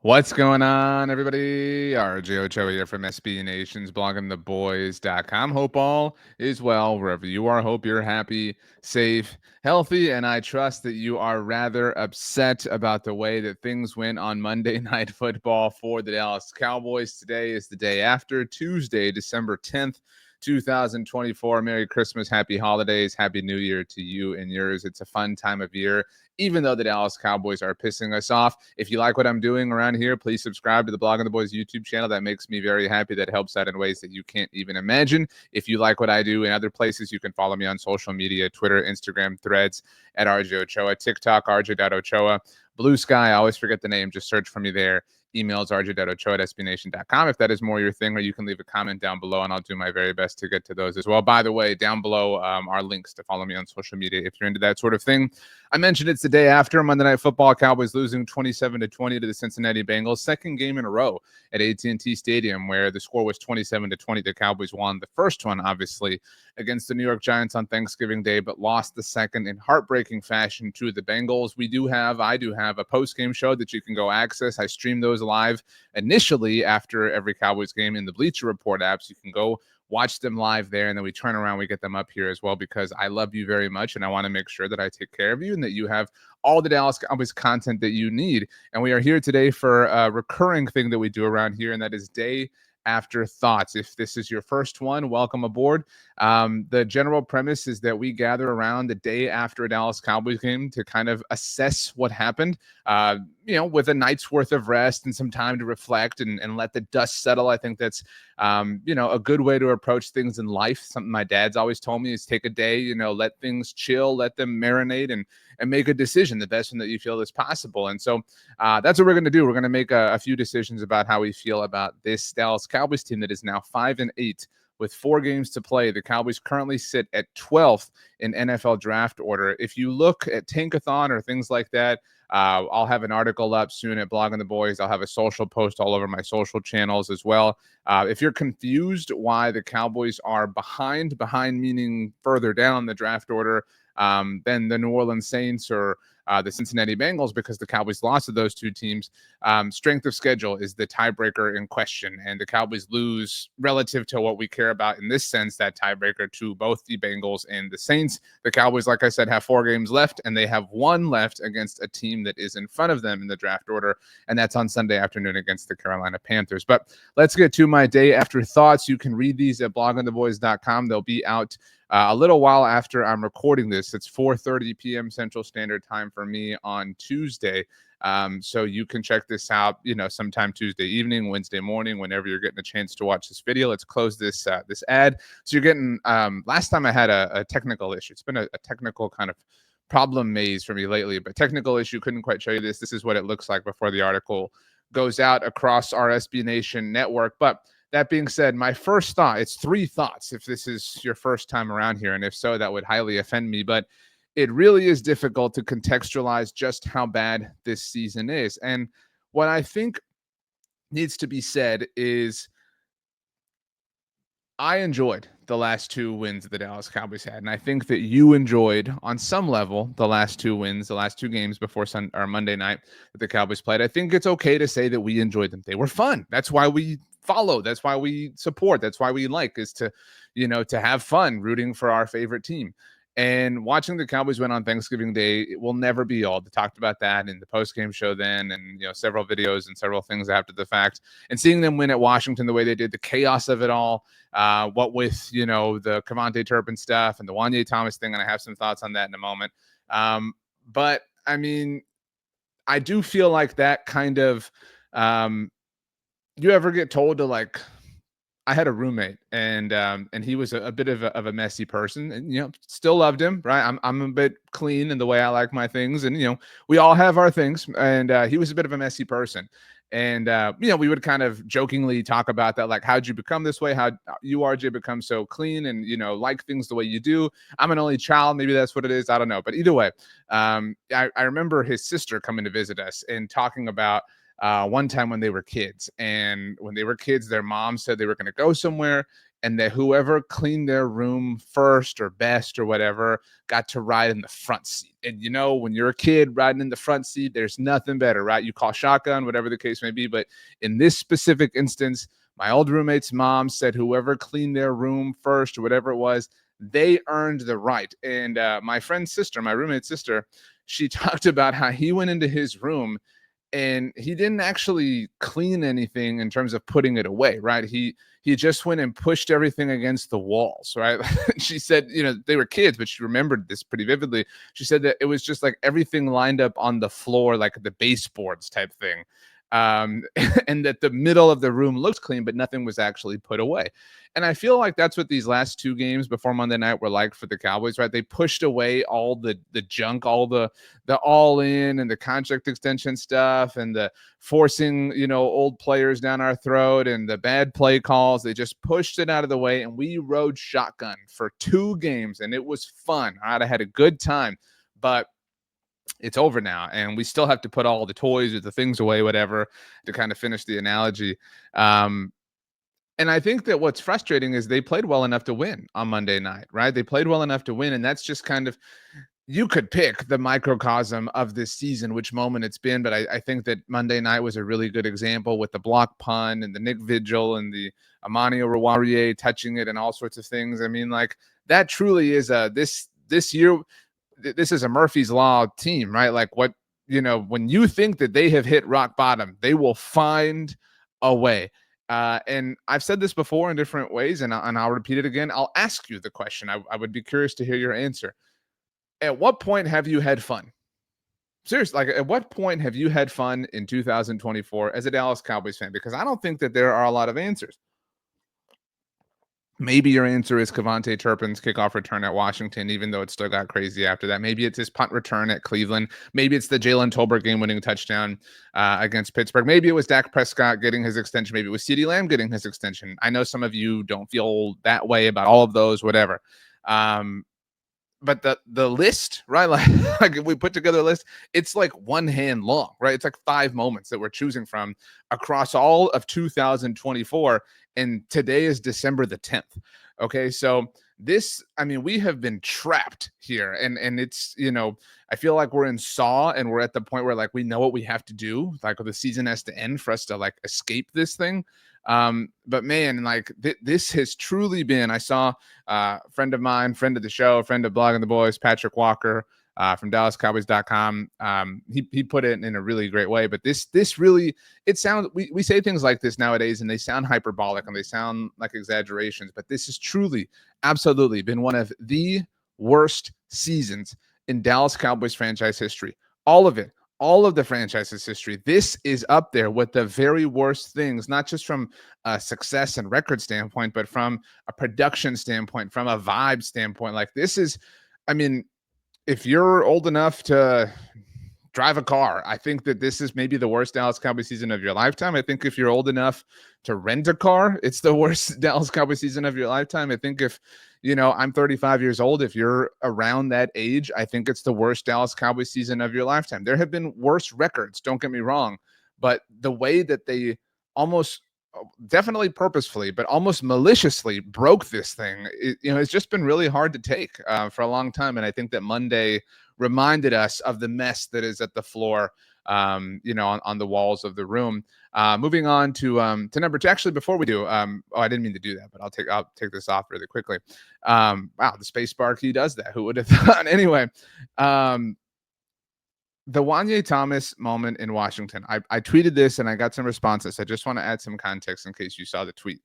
What's going on, everybody? RJ Ochoa here from SB Nation's bloggingtheboys.com. Hope all is well wherever you are. Hope you're happy, safe, healthy, and I trust that you are rather upset about the way that things went on Monday Night Football for the Dallas Cowboys. Today is the day after, Tuesday, December 10th. 2024. Merry Christmas, happy holidays, happy New Year to you and yours. It's a fun time of year, even though the Dallas Cowboys are pissing us off. If you like what I'm doing around here, please subscribe to the Blog and the Boys YouTube channel. That makes me very happy. That helps out in ways that you can't even imagine. If you like what I do in other places, you can follow me on social media, Twitter, Instagram, Threads at RJ Ochoa, TikTok, RJ.Ochoa. Blue Sky, I always forget the name. Just search for me there. Emails rj.ochoa@sbnation.com if that is more your thing, or you can leave a comment down below and I'll do my very best to get to those as well. By the way, down below are links to follow me on social media if you're into that sort of thing. I mentioned it's the day after Monday Night Football. Cowboys losing 27-20 to the Cincinnati Bengals, second game in a row at AT&T Stadium where the score was 27-20. The Cowboys won the first one, obviously, against the New York Giants on Thanksgiving Day, but lost the second in heartbreaking fashion to the Bengals. I do have a post-game show that you can go access. I stream those live initially after every Cowboys game in the Bleacher Report apps. You can go watch them live there, and then we turn around, we get them up here as well, because I love you very much and I want to make sure that I take care of you and that you have all the Dallas Cowboys content that you need. And we are here today for a recurring thing that we do around here, and that is day after thoughts. If this is your first one, welcome aboard. The general premise is that we gather around the day after a Dallas Cowboys game to kind of assess what happened, with a night's worth of rest and some time to reflect and let the dust settle. I think that's, a good way to approach things in life. Something my dad's always told me is take a day, let things chill, let them marinate and make a decision, the best one that you feel is possible. And so that's what we're going to do. We're going to make a few decisions about how we feel about this Dallas Cowboys team that is now 5-8 with 4 games to play. The Cowboys currently sit at 12th in NFL draft order. If you look at Tankathon or things like that, I'll have an article up soon at Blogging the Boys. I'll have a social post all over my social channels as well. If you're confused why the Cowboys are behind meaning further down the draft order than the New Orleans Saints or the Cincinnati Bengals, because the Cowboys lost to those two teams. Strength of schedule is the tiebreaker in question, and the Cowboys lose relative to what we care about in this sense, that tiebreaker, to both the Bengals and the Saints. The Cowboys, like I said, have 4 games left, and they have 1 left against a team that is in front of them in the draft order, and that's on Sunday afternoon against the Carolina Panthers. But let's get to my day after thoughts. You can read these at bloggingtheboys.com. They'll be out a little while after I'm recording this. It's 4:30 p.m. Central Standard Time for me on Tuesday. So you can check this out, sometime Tuesday evening, Wednesday morning, whenever you're getting a chance to watch this video. Let's close this ad. So you're getting, last time I had a technical issue. It's been a technical kind of problem maze for me lately, but technical issue, couldn't quite show you this. This is what it looks like before the article goes out across our SB Nation network. But that being said, my first thought, it's 3 thoughts if this is your first time around here. And if so, that would highly offend me. But it really is difficult to contextualize just how bad this season is. And what I think needs to be said is I enjoyed the last 2 wins that the Dallas Cowboys had. And I think that you enjoyed, on some level, the last 2 wins, the last 2 games before Monday night that the Cowboys played. I think it's okay to say that we enjoyed them. They were fun. That's why we follow. That's why we support. That's why we like, is to have fun rooting for our favorite team. And watching the Cowboys win on Thanksgiving Day, it will never be old. I talked about that in the post-game show then, and several videos and several things after the fact. And seeing them win at Washington the way they did, the chaos of it all, what with the Cavante Turpin stuff and the Wanye Thomas thing, and I have some thoughts on that in a moment. But I mean, I do feel like that kind of, you ever get told to I had a roommate, and he was a bit of a messy person, and still loved him, right? I'm a bit clean in the way I like my things, and we all have our things, and he was a bit of a messy person, and we would kind of jokingly talk about that, like, how'd you become this way? How you, RJ, become so clean and like things the way you do? I'm an only child, maybe that's what it is, I don't know, but either way, I remember his sister coming to visit us and talking about one time when they were kids, and when they were kids, their mom said they were going to go somewhere, and that whoever cleaned their room first or best or whatever got to ride in the front seat. And when you're a kid riding in the front seat, there's nothing better, right? You call shotgun, whatever the case may be. But in this specific instance, my old roommate's mom said whoever cleaned their room first or whatever it was, they earned the right. And my friend's sister, my roommate's sister, she talked about how he went into his room and he didn't actually clean anything in terms of putting it away, right? He just went and pushed everything against the walls, right? She said, they were kids, but she remembered this pretty vividly. She said that it was just like everything lined up on the floor, like the baseboards type thing. And that the middle of the room looked clean, but nothing was actually put away. And I feel like that's what these last two games before Monday night were like for the Cowboys, right? They pushed away all the junk, all the all in and the contract extension stuff and the forcing, old players down our throat and the bad play calls. They just pushed it out of the way, and we rode shotgun for 2 games, and it was fun. All right, I had a good time, but it's over now, and we still have to put all the toys or the things away, whatever, to kind of finish the analogy. And I think that what's frustrating is they played well enough to win on Monday night, right? They played well enough to win, and that's just kind of, you could pick the microcosm of this season, which moment it's been, but I think that Monday night was a really good example with the block punt and the Nick Vigil and the Amani Oruwariye touching it and all sorts of things. I mean, like, that truly is this year, this is a Murphy's Law team, right? Like, when you think that they have hit rock bottom, they will find a way. And I've said this before in different ways, and I'll repeat it again. I'll ask you the question. I would be curious to hear your answer. At what point have you had fun? Seriously, like, at what point have you had fun in 2024 as a Dallas Cowboys fan? Because I don't think that there are a lot of answers. Maybe your answer is Kevontae Turpin's kickoff return at Washington, even though it still got crazy after that. Maybe it's his punt return at Cleveland. Maybe it's the Jalen Tolbert game-winning touchdown against Pittsburgh. Maybe it was Dak Prescott getting his extension. Maybe it was CeeDee Lamb getting his extension. I know some of you don't feel that way about all of those, whatever. But the list, right? Like if we put together a list, it's like one hand long, right? It's like 5 moments that we're choosing from across all of 2024. And today is December the 10th. Okay. So we have been trapped here. And it's, I feel like we're in Saw and we're at the point where, like, we know what we have to do. Like, the season has to end for us to, like, escape this thing. But man, like, this has truly been, I saw a friend of mine, friend of the show, friend of Blogging the Boys, Patrick Walker, from DallasCowboys.com. He put it in a really great way, but this really, it sounds, we say things like this nowadays and they sound hyperbolic and they sound like exaggerations, but this has truly, absolutely been one of the worst seasons in Dallas Cowboys franchise history. All of it. All of the franchise's history. This is up there with the very worst things, not just from a success and record standpoint, but from a production standpoint, from a vibe standpoint. Like, this is, if you're old enough to drive a car, I think that this is maybe the worst Dallas Cowboys season of your lifetime. I think if you're old enough to rent a car, it's the worst Dallas Cowboys season of your lifetime. I think if, I'm 35 years old, if you're around that age, I think it's the worst Dallas Cowboys season of your lifetime. There have been worse records, don't get me wrong, but the way that they almost, definitely purposefully, but almost maliciously broke this thing, it's just been really hard to take for a long time. And I think that Monday reminded us of the mess that is at the floor, on the walls of the room. Moving on to number 2. Actually, before we do, I didn't mean to do that, but I'll take this off really quickly. Wow, the space bar key does that. Who would have thought? Anyway, the Wanye Thomas moment in Washington. I tweeted this and I got some responses. I just want to add some context in case you saw the tweet.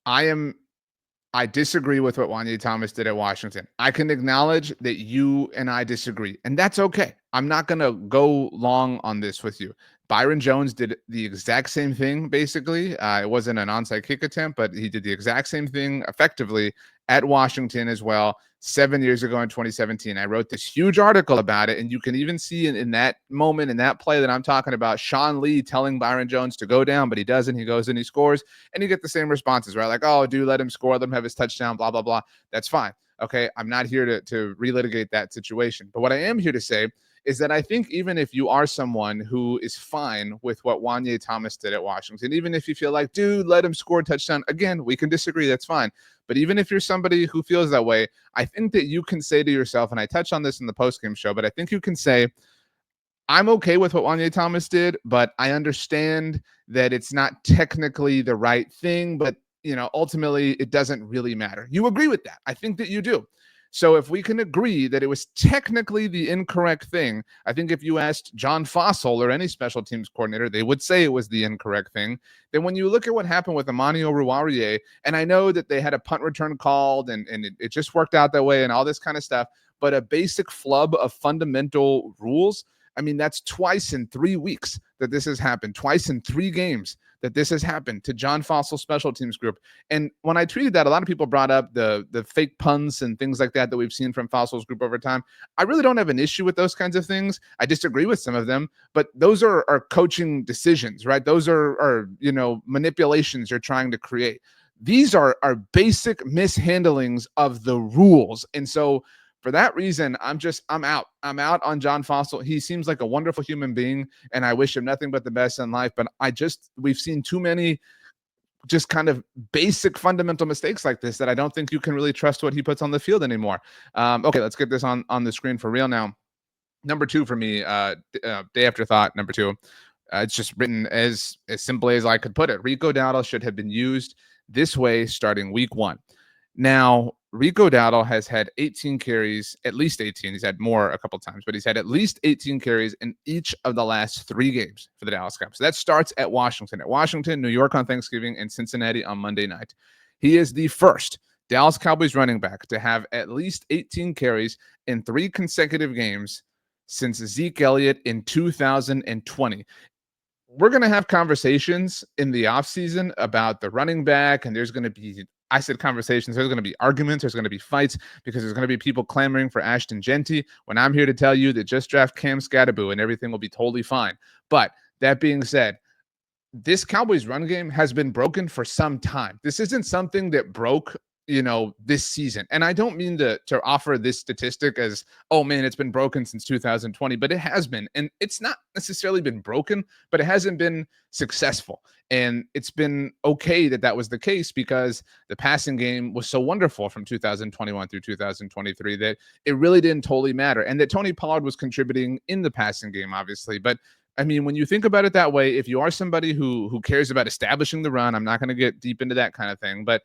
I disagree with what Wanye Thomas did at Washington. I can acknowledge that you and I disagree, and that's okay. I'm not going to go long on this with you. Byron Jones did the exact same thing, basically. It wasn't an onside kick attempt, but he did the exact same thing effectively at Washington as well 7 years ago in 2017. I wrote this huge article about it, and you can even see in that moment, in that play that I'm talking about, Sean Lee telling Byron Jones to go down, but he doesn't. He goes and he scores, and you get the same responses, right? Like, oh, dude, let him score, let him have his touchdown, blah, blah, blah. That's fine. Okay, I'm not here to relitigate that situation. But what I am here to say is that I think even if you are someone who is fine with what Wanye Thomas did at Washington, even if you feel like, dude, let him score a touchdown, again, we can disagree, that's fine. But even if you're somebody who feels that way, I think that you can say to yourself, and I touched on this in the postgame show, but I think you can say, I'm okay with what Wanye Thomas did, but I understand that it's not technically the right thing, but ultimately it doesn't really matter. You agree with that. I think that you do. So if we can agree that it was technically the incorrect thing, I think if you asked John Fossil or any special teams coordinator, they would say it was the incorrect thing. Then when you look at what happened with Amani Oruwariye, and I know that they had a punt return called and it just worked out that way and all this kind of stuff, but a basic flub of fundamental rules. I mean, that's twice in 3 weeks that this has happened, twice in 3 games that this has happened to John Fossil's special teams group. And when I tweeted that, a lot of people brought up the fake punts and things like that we've seen from Fossil's group over time. I really don't have an issue with those kinds of things. I disagree with some of them, but those are coaching decisions, right? Those are manipulations you're trying to create. These are basic mishandlings of the rules. And so for that reason, I'm out. I'm out on John Fossil. He seems like a wonderful human being, and I wish him nothing but the best in life. But we've seen too many just kind of basic fundamental mistakes like this that I don't think you can really trust what he puts on the field anymore. Okay, let's get this on the screen for real now. Number 2 for me, day after thought, number 2. It's just written as simply as I could put it. Rico Dowdle should have been used this way starting week 1. Now, Rico Dowdle has had 18 carries, at least 18. He's had more a couple times, but he's had at least 18 carries in each of the last 3 games for the Dallas Cowboys. So that starts at Washington. At Washington, New York on Thanksgiving, and Cincinnati on Monday night. He is the first Dallas Cowboys running back to have at least 18 carries in 3 consecutive games since Zeke Elliott in 2020. We're going to have conversations in the offseason about the running back, and there's going to be, I said conversations, there's going to be arguments, there's going to be fights, because there's going to be people clamoring for Ashton Genty, when I'm here to tell you that just draft Cam Scatterboo and everything will be totally fine. But that being said, this Cowboys run game has been broken for some time. This isn't something that broke, this season. And I don't mean to offer this statistic as, oh man, it's been broken since 2020, but it has been. And it's not necessarily been broken, but it hasn't been successful. And it's been okay that was the case, because the passing game was so wonderful from 2021 through 2023 that it really didn't totally matter. And that Tony Pollard was contributing in the passing game, obviously. But I mean, when you think about it that way, if you are somebody who cares about establishing the run, I'm not going to get deep into that kind of thing, but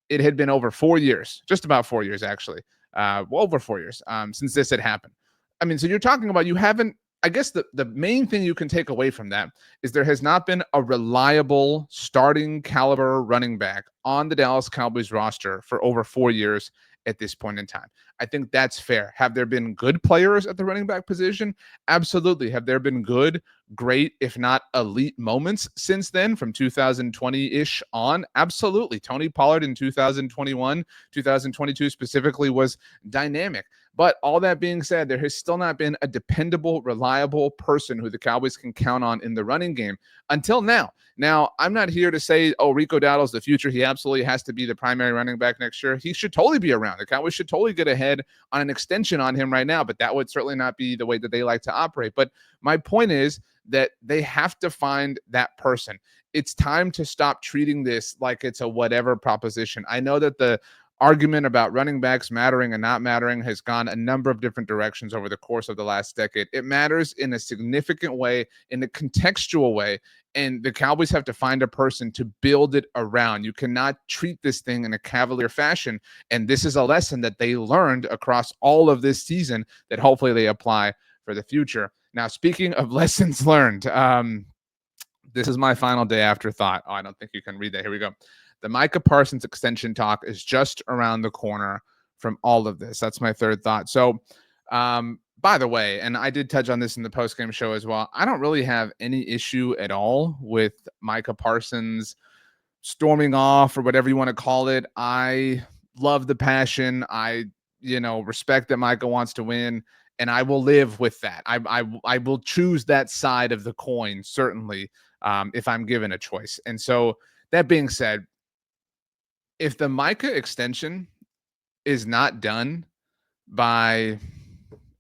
it had been over 4 years, just about 4 years, actually, over 4 years since this had happened. I mean, so you're talking about, you haven't, I guess the main thing you can take away from that is there has not been a reliable starting caliber running back on the Dallas Cowboys roster for over 4 years at this point in time. I think that's fair. Have there been good players at the running back position? Absolutely. Have there been good, great, if not elite moments since then, from 2020-ish on? Absolutely. Tony Pollard in 2021, 2022 specifically was dynamic. But all that being said, there has still not been a dependable, reliable person who the Cowboys can count on in the running game until now. Now, I'm not here to say, oh, Rico Dowdle's the future. He absolutely has to be the primary running back next year. He should totally be around. The Cowboys should totally get ahead on an extension on him right now, but that would certainly not be the way that they like to operate. But my point is that they have to find that person. It's time to stop treating this like it's a whatever proposition. I know that the argument about running backs mattering and not mattering has gone a number of different directions over the course of the last decade. It matters in a significant way, in a contextual way, and the Cowboys have to find a person to build it around. You cannot treat this thing in a cavalier fashion, and this is a lesson that they learned across all of this season that hopefully they apply for the future. Now, speaking of lessons learned, this is my final day after thought. Oh, I don't think you can read that. Here we go. The Micah Parsons extension talk is just around the corner from all of this. That's my third thought. So, by the way, and I did touch on this in the postgame show as well, I don't really have any issue at all with Micah Parsons storming off or whatever you want to call it. I love the passion. I, respect that Micah wants to win, and I will live with that. I will choose that side of the coin, certainly, if I'm given a choice. And so that being said, if the Micah extension is not done by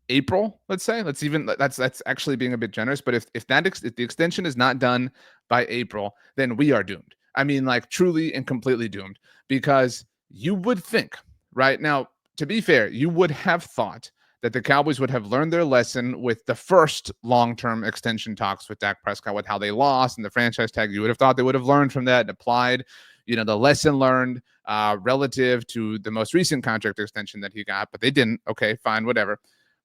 April, let's say. That's actually being a bit generous. But if the extension is not done by April, then we are doomed. I mean, like truly and completely doomed. Because you would think right now, to be fair, you would have thought that the Cowboys would have learned their lesson with the first long-term extension talks with Dak Prescott, with how they lost and the franchise tag. You would have thought they would have learned from that and applied, the lesson learned relative to the most recent contract extension that he got, but they didn't. Okay, fine, whatever.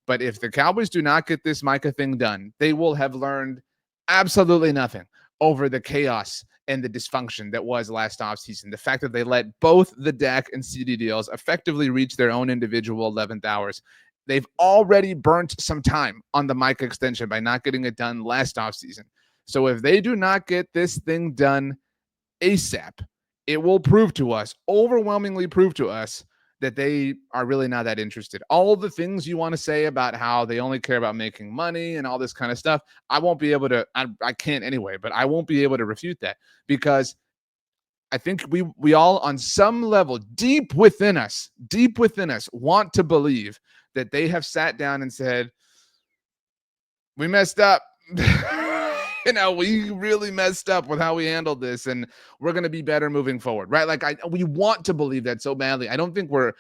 But if the Cowboys do not get this Micah thing done, they will have learned absolutely nothing over the chaos and the dysfunction that was last offseason. The fact that they let both the Dak and CD deals effectively reach their own individual 11th hours. They've already burnt some time on the Micah extension by not getting it done last offseason. So if they do not get this thing done ASAP, it will prove to us, overwhelmingly prove to us, that they are really not that interested. All the things you want to say about how they only care about making money and all this kind of stuff, I won't be able to, I can't anyway, but I won't be able to refute that, because I think we all on some level deep within us want to believe that they have sat down and said, we messed up. We really messed up with how we handled this, and we're going to be better moving forward, right? Like we want to believe that so badly. I don't think we're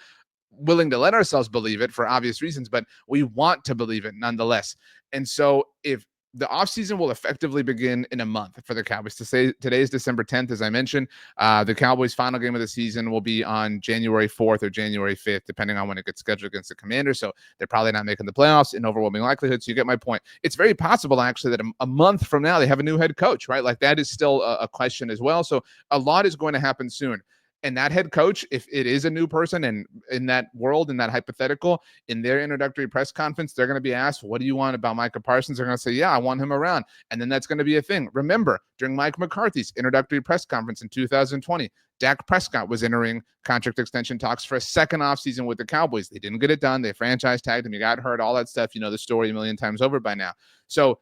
willing to let ourselves believe it for obvious reasons, but we want to believe it nonetheless. And so if the offseason will effectively begin in a month for the Cowboys. To say today is December 10th, as I mentioned. The Cowboys' final game of the season will be on January 4th or January 5th, depending on when it gets scheduled against the Commanders. So they're probably not making the playoffs in overwhelming likelihood. So you get my point. It's very possible, actually, that a month from now they have a new head coach, right? Like that is still a question as well. So a lot is going to happen soon. And that head coach, if it is a new person, and in that world, in that hypothetical, in their introductory press conference, they're going to be asked, what do you want about Micah Parsons? They're going to say, yeah, I want him around. And then that's going to be a thing. Remember, during Mike McCarthy's introductory press conference in 2020, Dak Prescott was entering contract extension talks for a second offseason with the Cowboys. They didn't get it done. They franchise tagged him. He got hurt, all that stuff. You know the story a million times over by now. So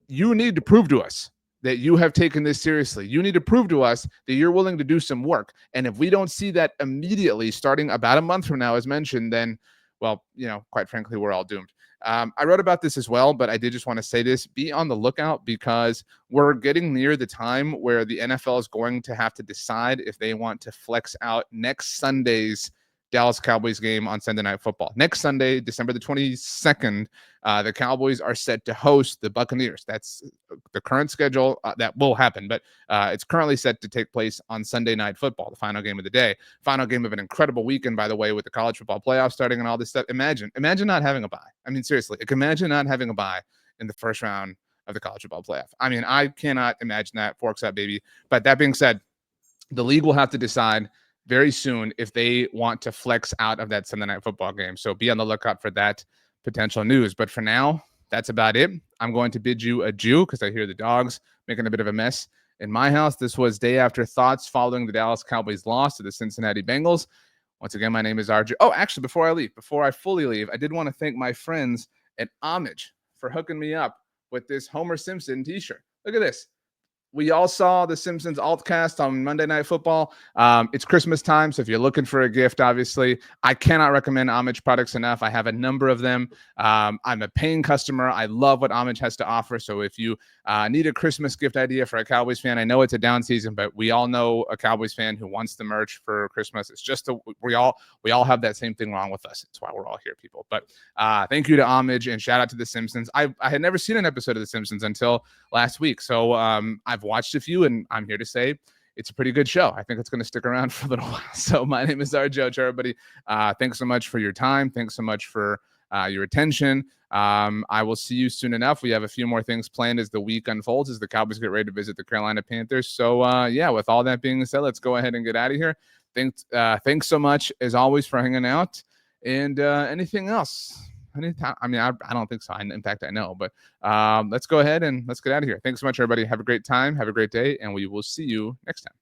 you need to prove to us that you have taken this seriously. You need to prove to us that you're willing to do some work. And if we don't see that immediately, starting about a month from now, as mentioned, then, well, quite frankly, we're all doomed. I wrote about this as well, but I did just want to say this. Be on the lookout, because we're getting near the time where the NFL is going to have to decide if they want to flex out next Sunday's Dallas Cowboys game on Sunday Night Football. Next Sunday, December the 22nd, the Cowboys are set to host the Buccaneers. That's the current schedule. That will happen, but it's currently set to take place on Sunday Night Football, the final game of the day. Final game of an incredible weekend, by the way, with the college football playoff starting and all this stuff. Imagine not having a bye. I mean, seriously, imagine not having a bye in the first round of the college football playoff. I mean, I cannot imagine that. Forks up, baby. But that being said, the league will have to decide very soon if they want to flex out of that Sunday Night Football game. So be on the lookout for that potential news. But for now, that's about it. I'm going to bid you adieu, because I hear the dogs making a bit of a mess in my house. This was Day After Thoughts following the Dallas Cowboys loss to the Cincinnati Bengals. Once again, my name is RJ. Oh, actually, before I fully leave, I did want to thank my friends at Homage for hooking me up with this Homer Simpson t-shirt. Look at this. We all saw the Simpsons Altcast on Monday Night Football. It's Christmas time, so if you're looking for a gift, obviously, I cannot recommend Homage products enough. I have a number of them. I'm a paying customer. I love what Homage has to offer. So if you need a Christmas gift idea for a Cowboys fan, I know it's a down season, but we all know a Cowboys fan who wants the merch for Christmas. It's just we all have that same thing wrong with us. It's why we're all here, people. But thank you to Homage, and shout out to The Simpsons. I had never seen an episode of The Simpsons until last week, so I've watched a few, and I'm here to say it's a pretty good show. I think it's going to stick around for a little while. So my name is RJ Ochoa, everybody. Thanks so much for your time. Thanks so much for your attention. I will see you soon enough. We have a few more things planned as the week unfolds, as the Cowboys get ready to visit the Carolina Panthers. So yeah, with all that being said, let's go ahead and get out of here. Thanks so much, as always, for hanging out. And anything else? Anytime. I mean, I don't think so. In fact, I know. But let's go ahead and let's get out of here. Thanks so much, everybody. Have a great time. Have a great day. And we will see you next time.